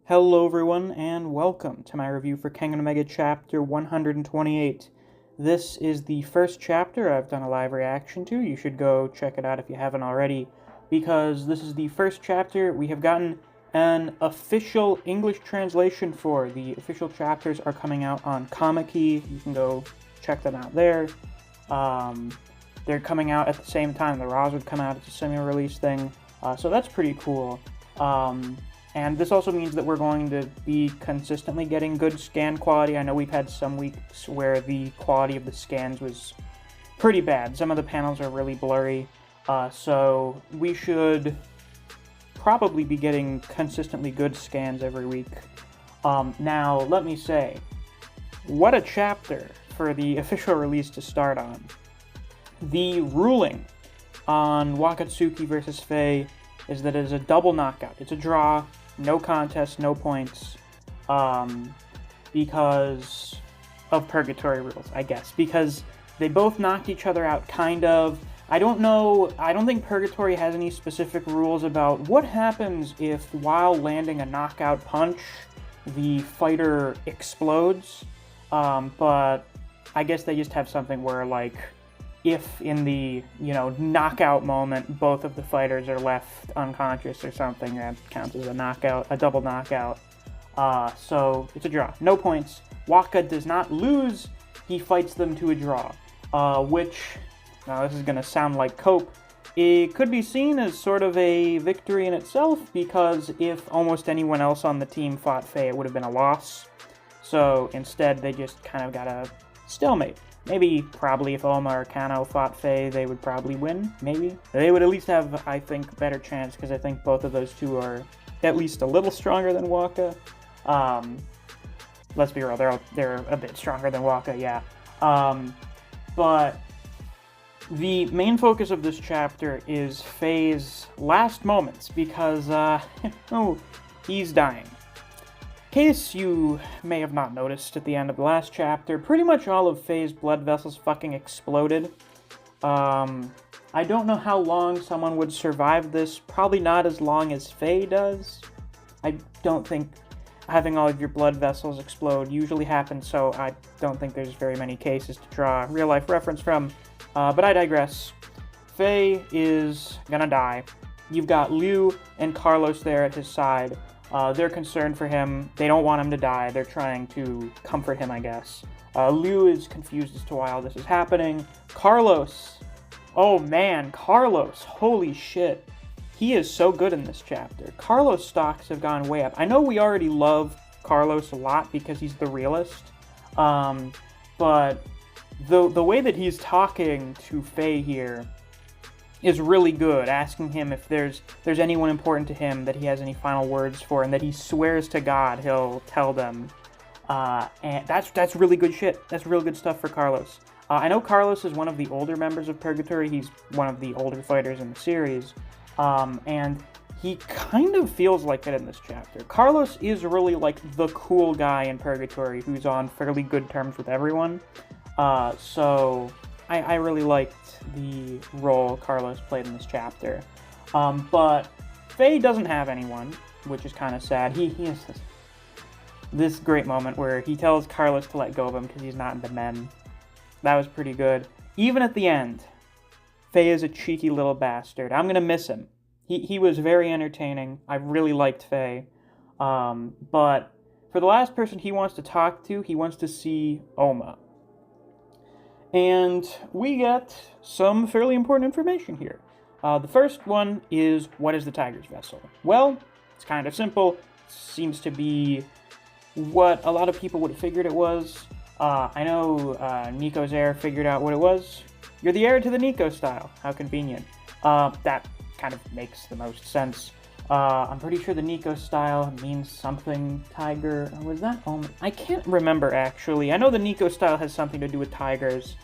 Hello everyone, and welcome to my review for Kengan Omega Chapter 128. This is the first chapter I've done a live reaction to. You should go check it out if you haven't already, because this is the first chapter we have gotten an official English translation for. The official chapters are coming out on Comic-Key. You can go check them out there. They're coming out at the same time. The Raws would come out. It's a semi-release thing, so that's pretty cool. And this also means that we're going to be consistently getting good scan quality. I know we've had some weeks where the quality of the scans was pretty bad. Some of the panels are really blurry, so we should probably be getting consistently good scans every week. Now, let me say, what a chapter for the official release to start on. The ruling on Wakatsuki versus Faye is that it is a double knockout. It's a draw, no contest, no points, because of purgatory rules, I guess. Because they both knocked each other out, kind of. I don't know, I don't think purgatory has any specific rules about what happens if, while landing a knockout punch, the fighter explodes, but I guess they just have something where, like, if in the, knockout moment, both of the fighters are left unconscious or something, that counts as a knockout, a double knockout. So it's a draw. No points. Waka does not lose. He fights them to a draw, which, now this is going to sound like cope, it could be seen as sort of a victory in itself, because if almost anyone else on the team fought Faye, it would have been a loss. So instead, they just kind of got a stalemate. Maybe, probably, if Ohma or Kano fought Faye, they would probably win, maybe. They would at least have, I think, better chance, because I think both of those two are at least a little stronger than Waka. Let's be real, they're a bit stronger than Waka, yeah. But the main focus of this chapter is Faye's last moments, because, he's dying. In case you may have not noticed at the end of the last chapter, pretty much all of Faye's blood vessels fucking exploded. I don't know how long someone would survive this, probably not as long as Faye does. I don't think having all of your blood vessels explode usually happens, so I don't think there's very many cases to draw a real-life reference from, but I digress. Faye is gonna die. You've got Liu and Carlos there at his side. They're concerned for him. They don't want him to die. They're trying to comfort him, I guess. Liu is confused as to why all this is happening. Carlos. Oh man, Carlos. Holy shit. He is so good in this chapter. Carlos stocks have gone way up. I know we already love Carlos a lot because he's the realist. But the way that he's talking to Faye here is really good, asking him if there's anyone important to him that he has any final words for, and that he swears to God he'll tell them. And that's really good shit. That's real good stuff for Carlos. I know Carlos is one of the older members of Purgatory. He's one of the older fighters in the series. And he kind of feels like it in this chapter. Carlos is really like the cool guy in Purgatory who's on fairly good terms with everyone. So I really liked the role Carlos played in this chapter. But Faye doesn't have anyone, which is kind of sad. He has this great moment where he tells Carlos to let go of him because he's not into men. That was pretty good. Even at the end, Faye is a cheeky little bastard. I'm going to miss him. He was very entertaining. I really liked Faye. But for the last person he wants to talk to, he wants to see Ohma. And we get some fairly important information here. The first one is, what is the Tiger's Vessel? Well, it's kind of simple. It seems to be what a lot of people would have figured it was. I know Niko's heir figured out what it was. You're the heir to the Niko style. How convenient. That kind of makes the most sense. I'm pretty sure the Niko style means something tiger. Was that Ohma? I can't remember, actually. I know the Niko style has something to do with tigers.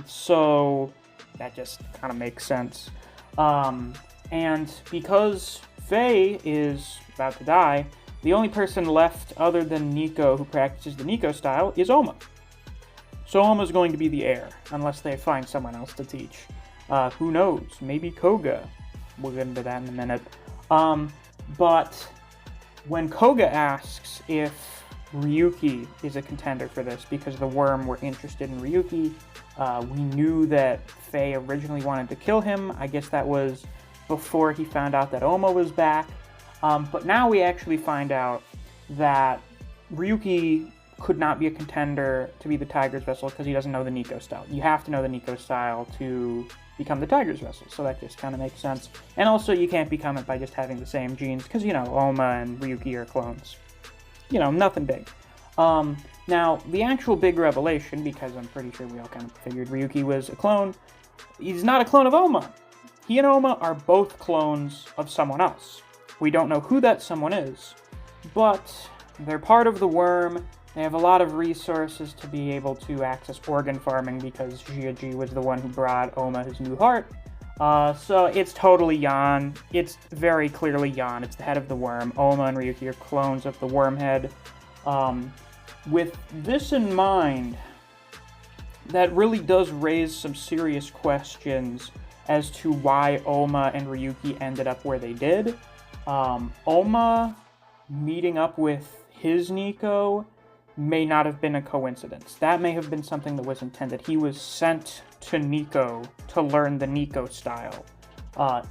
So that just kind of makes sense. And because Faye is about to die, the only person left other than Niko who practices the Niko style is Ohma. So Ohma's going to be the heir, unless they find someone else to teach. Who knows? Maybe Koga. We'll get into that in a minute. But when Koga asks if Ryuki is a contender for this, because the Worm were interested in Ryuki, we knew that Faye originally wanted to kill him. I guess that was before he found out that Ohma was back. But now we actually find out that Ryuki could not be a contender to be the Tiger's Vessel because he doesn't know the Niko style. You have to know the Niko style to become the Tiger's Vessel, so that just kind of makes sense. And also, you can't become it by just having the same genes, because, Ohma and Ryuki are clones. Nothing big. Now, the actual big revelation, because I'm pretty sure we all kind of figured Ryuki was a clone, he's not a clone of Ohma. He and Ohma are both clones of someone else. We don't know who that someone is, but they're part of the Worm. They have a lot of resources to be able to access organ farming because Jiaji was the one who brought Ohma his new heart. So it's totally Yan. It's very clearly Yan. It's the head of the Worm. Ohma and Ryuki are clones of the Worm head. With this in mind, that really does raise some serious questions as to why Ohma and Ryuki ended up where they did. Ohma meeting up with his Niko may not have been a coincidence. That may have been something that was intended. He was sent to Niko to learn the Niko style,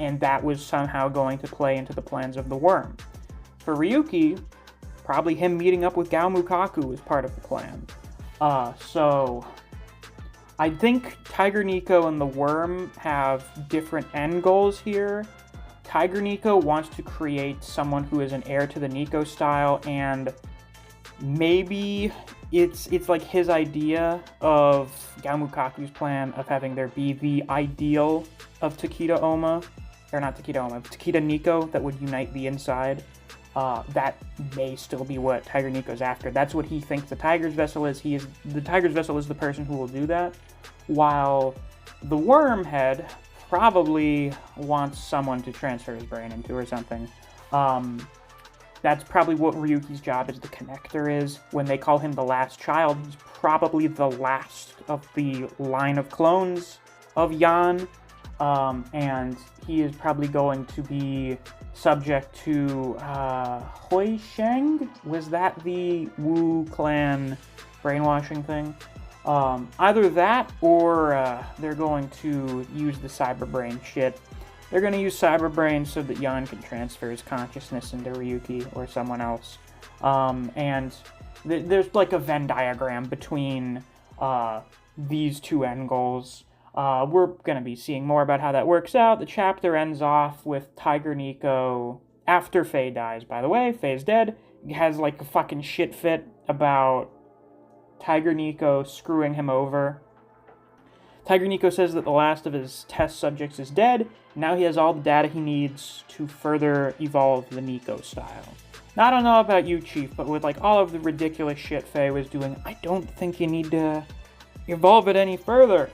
and that was somehow going to play into the plans of the Worm. For Ryuki, probably him meeting up with Gao Mukaku was part of the plan. So I think Tiger Niko and the Worm have different end goals here. Tiger Niko wants to create someone who is an heir to the Niko style, and maybe it's like his idea of Gao Mukaku's plan of having there be the ideal of Takeda Ohma, or not Takeda Ohma, Takeda Niko that would unite the inside. That may still be what Tiger Niko's after. That's what he thinks the Tiger's Vessel is. The Tiger's Vessel is the person who will do that, while the Worm head probably wants someone to transfer his brain into or something. That's probably what Ryuki's job as the connector is. When they call him the last child, he's probably the last of the line of clones of Yan, and he is probably going to be subject to Hoi Sheng? Was that the Wu clan brainwashing thing? Either that, or they're going to use the cyberbrain shit. They're going to use cyberbrain so that Yan can transfer his consciousness into Ryuki or someone else. And there's like a Venn diagram between these two end goals. We're going to be seeing more about how that works out. The chapter ends off with Tiger Niko, after Faye dies, by the way. Faye's dead. He has like a fucking shit fit about Tiger Niko screwing him over. Tiger Niko says that the last of his test subjects is dead. Now he has all the data he needs to further evolve the Niko style. Now, I don't know about you, Chief, but with like all of the ridiculous shit Faye was doing, I don't think you need to evolve it any further.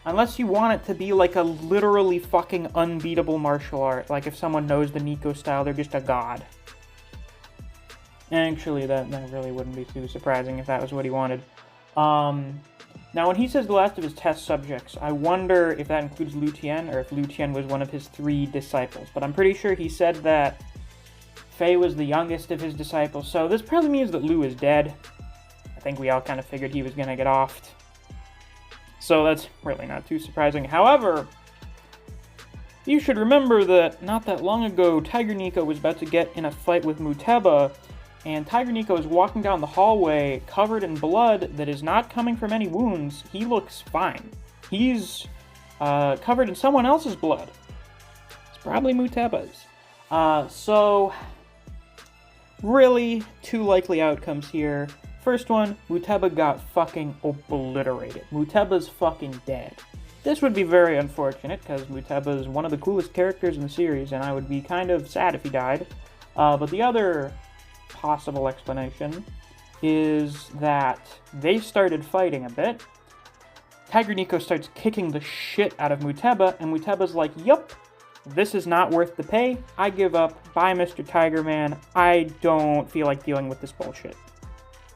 Unless you want it to be like a literally fucking unbeatable martial art. Like if someone knows the Niko style, they're just a god. Actually, that really wouldn't be too surprising if that was what he wanted. Now, when he says the last of his test subjects, I wonder if that includes Lu Tian, or if Lu Tian was one of his 3 disciples. But I'm pretty sure he said that Faye was the youngest of his disciples, so this probably means that Lu is dead. I think we all kind of figured he was going to get offed. So that's really not too surprising. However, you should remember that not that long ago, Tiger Niko was about to get in a fight with Muteba, and Tiger Niko is walking down the hallway covered in blood that is not coming from any wounds. He looks fine. He's covered in someone else's blood. It's probably Muteba's. So, really, 2 likely outcomes here. First one, Muteba got fucking obliterated. Muteba's fucking dead. This would be very unfortunate, because Muteba is one of the coolest characters in the series, and I would be kind of sad if he died. But the other possible explanation is that they started fighting a bit. Tiger Niko starts kicking the shit out of Muteba, and Muteba's like, yup, this is not worth the pay. I give up. Bye, Mr. Tiger Man. I don't feel like dealing with this bullshit.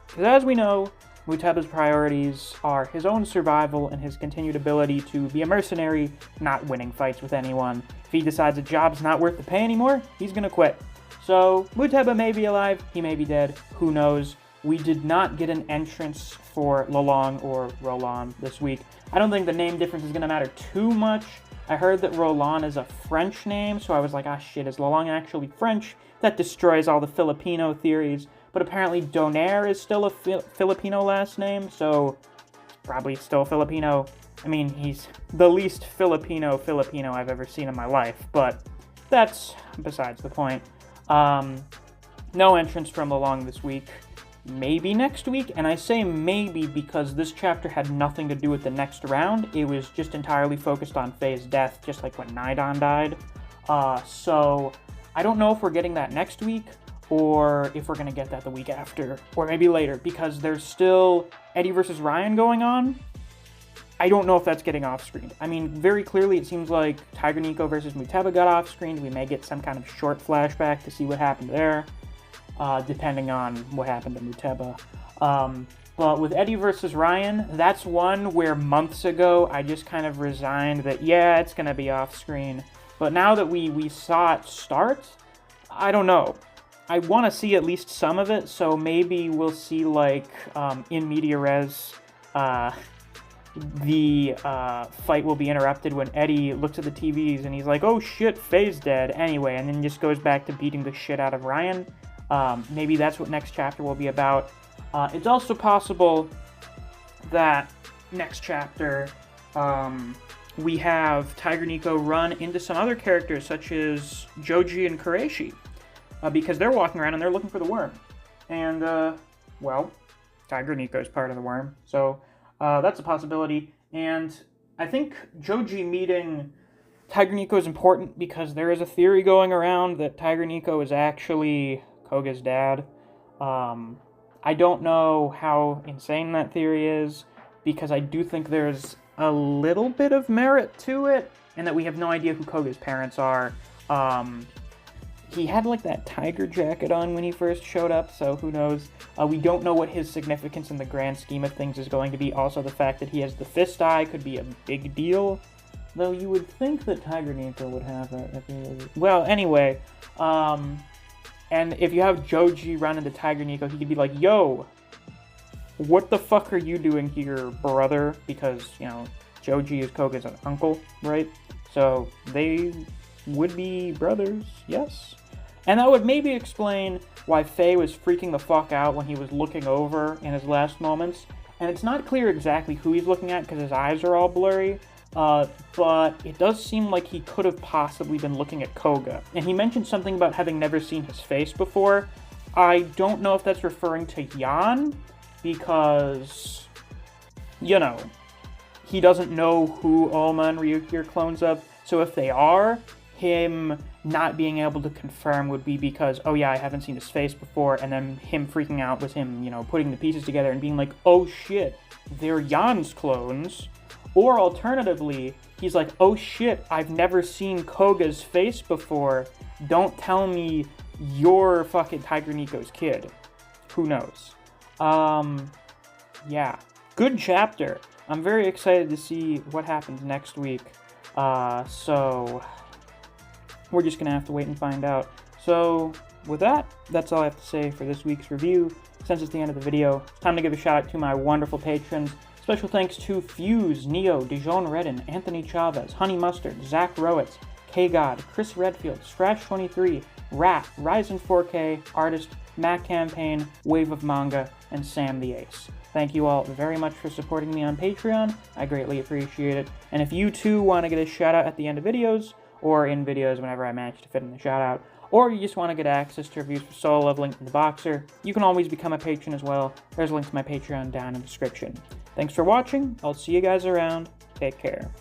Because as we know, Muteba's priorities are his own survival and his continued ability to be a mercenary, not winning fights with anyone. If he decides a job's not worth the pay anymore, he's gonna quit. So, Muteba may be alive, he may be dead, who knows. We did not get an entrance for Lolong or Roland this week. I don't think the name difference is going to matter too much. I heard that Roland is a French name, so I was like, ah shit, is Lolong actually French? That destroys all the Filipino theories. But apparently Donaire is still a Filipino last name, so probably still Filipino. I mean, he's the least Filipino I've ever seen in my life, but that's besides the point. No entrance from Lolong this week. Maybe next week, and I say maybe because this chapter had nothing to do with the next round. It was just entirely focused on Faye's death, just like when Nidon died. So I don't know if we're getting that next week, or if we're going to get that the week after, or maybe later, because there's still Eddie versus Ryan going on. I don't know if that's getting off-screened. I mean, very clearly it seems like Tiger Niko versus Muteba got off-screened. We may get some kind of short flashback to see what happened there. Depending on what happened to Muteba. But with Eddie versus Ryan, that's one where months ago I just kind of resigned that, yeah, it's going to be off-screen. But now that we saw it start, I don't know. I want to see at least some of it, so maybe we'll see, like, in media res, the fight will be interrupted when Eddie looks at the TVs and he's like, oh shit, Faye's dead, anyway, and then just goes back to beating the shit out of Ryan. Maybe that's what next chapter will be about. It's also possible that next chapter we have Tiger Niko run into some other characters such as Joji and Kureishi, because they're walking around and they're looking for the worm. And, well, Tiger Niko's part of the worm, so that's a possibility. And I think Joji meeting Tiger Niko is important because there is a theory going around that Tiger Niko is actually Koga's dad. I don't know how insane that theory is, because I do think there's a little bit of merit to it, and that we have no idea who Koga's parents are. He had, like, that tiger jacket on when he first showed up, so who knows. We don't know what his significance in the grand scheme of things is going to be. Also, the fact that he has the fist eye could be a big deal, though you would think that Tiger Niko would have that. Well, anyway, and if you have Joji run into Tiger Niko, he could be like, yo, what the fuck are you doing here, brother? Because, you know, Joji is Koga's uncle, right? So they would be brothers, yes? And that would maybe explain why Faye was freaking the fuck out when he was looking over in his last moments. And it's not clear exactly who he's looking at because his eyes are all blurry. But it does seem like he could have possibly been looking at Koga. And he mentioned something about having never seen his face before. I don't know if that's referring to Yan, because, you know, he doesn't know who Ohma and Ryuki are clones of. So if they are, him not being able to confirm would be because, oh yeah, I haven't seen his face before, and then him freaking out was him, you know, putting the pieces together and being like, oh shit, they're Yan's clones. Or alternatively, he's like, oh shit, I've never seen Koga's face before. Don't tell me you're fucking Tiger Niko's kid. Who knows? Yeah. Good chapter. I'm very excited to see what happens next week. So we're just gonna have to wait and find out. So with that, that's all I have to say for this week's review. Since it's the end of the video, it's time to give a shout out to my wonderful patrons. Special thanks to Fuse, Neo, Dijon Redden, Anthony Chavez, Honey Mustard, Zach Rowitz, K-God, Chris Redfield, Strash23, Rat, Ryzen 4K, Artist, Mac Campaign, Wave of Manga, and Sam the Ace. Thank you all very much for supporting me on Patreon. I greatly appreciate it. And if you too want to get a shout out at the end of videos, or in videos whenever I manage to fit in the shout out, or you just want to get access to reviews for Solo Leveling and The Boxer, you can always become a patron as well. There's a link to my Patreon down in the description. Thanks for watching. I'll see you guys around. Take care.